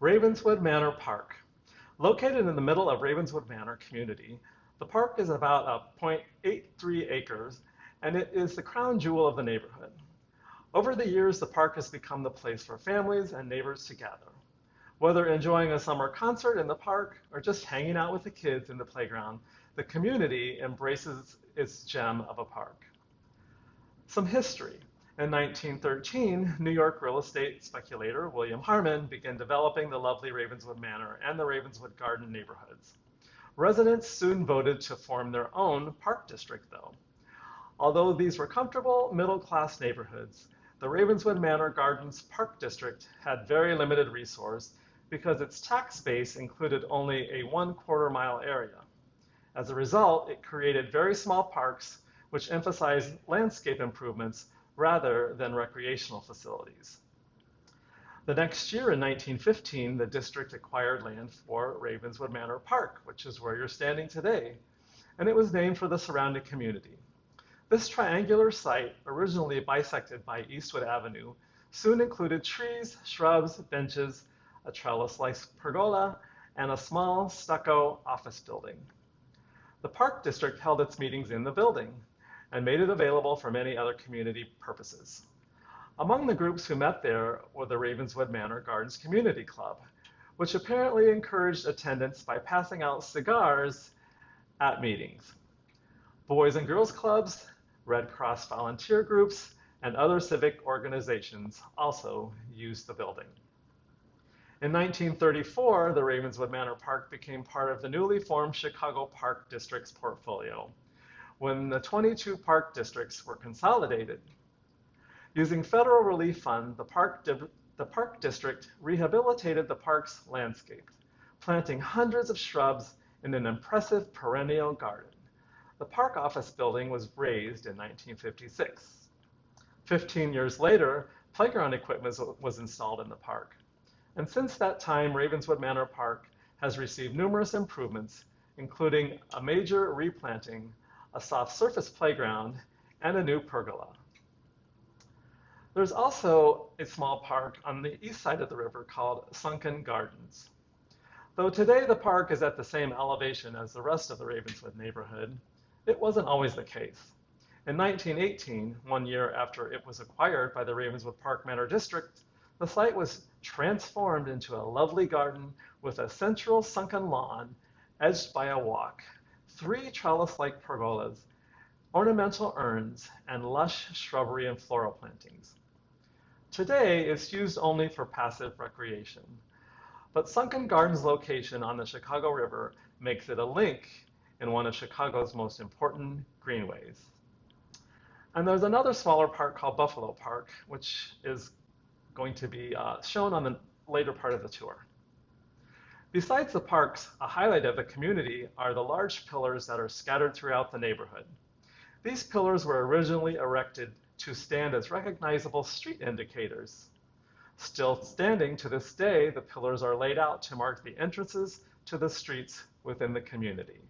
Ravenswood Manor Park. Located in the middle of Ravenswood Manor community, the park is about 0.83 acres, and it is the crown jewel of the neighborhood. Over the years, the park has become the place for families and neighbors to gather. Whether enjoying a summer concert in the park or just hanging out with the kids in the playground, the community embraces its gem of a park. Some history. In 1913, New York real estate speculator William Harmon began developing the lovely Ravenswood Manor and the Ravenswood Garden neighborhoods. Residents soon voted to form their own park district, though. Although these were comfortable, middle-class neighborhoods, the Ravenswood Manor Gardens Park District had very limited resource because its tax base included only a 1/4 mile area. As a result, it created very small parks which emphasized landscape improvements rather than recreational facilities. The next year, in 1915, the district acquired land for Ravenswood Manor Park, which is where you're standing today, and it was named for the surrounding community. This triangular site, originally bisected by Eastwood Avenue, soon included trees, shrubs, benches, a trellis-like pergola, and a small stucco office building. The Park District held its meetings in the building and made it available for many other community purposes. Among the groups who met there were the Ravenswood Manor Gardens Community Club, which apparently encouraged attendance by passing out cigars at meetings. Boys and Girls Clubs, Red Cross volunteer groups, and other civic organizations also used the building. In 1934, the Ravenswood Manor Park became part of the newly formed Chicago Park District's portfolio, when the 22 park districts were consolidated. Using federal relief fund, the park district rehabilitated the park's landscape, planting hundreds of shrubs in an impressive perennial garden. The park office building was razed in 1956. 15 years later, playground equipment was installed in the park. And since that time, Ravenswood Manor Park has received numerous improvements, including a major replanting, a soft surface playground, and a new pergola. There's also a small park on the east side of the river called Sunken Gardens. Though today the park is at the same elevation as the rest of the Ravenswood neighborhood, it wasn't always the case. In 1918, 1 year after it was acquired by the Ravenswood Park Manor District, the site was transformed into a lovely garden with a central sunken lawn edged by a walk, 3 trellis-like pergolas, ornamental urns, and lush shrubbery and floral plantings. Today, it's used only for passive recreation, but Sunken Gardens' location on the Chicago River makes it a link in one of Chicago's most important greenways. And there's another smaller park called Buffalo Park, which is going to be shown on the later part of the tour. Besides the parks, a highlight of the community are the large pillars that are scattered throughout the neighborhood. These pillars were originally erected to stand as recognizable street indicators. Still standing to this day, the pillars are laid out to mark the entrances to the streets within the community.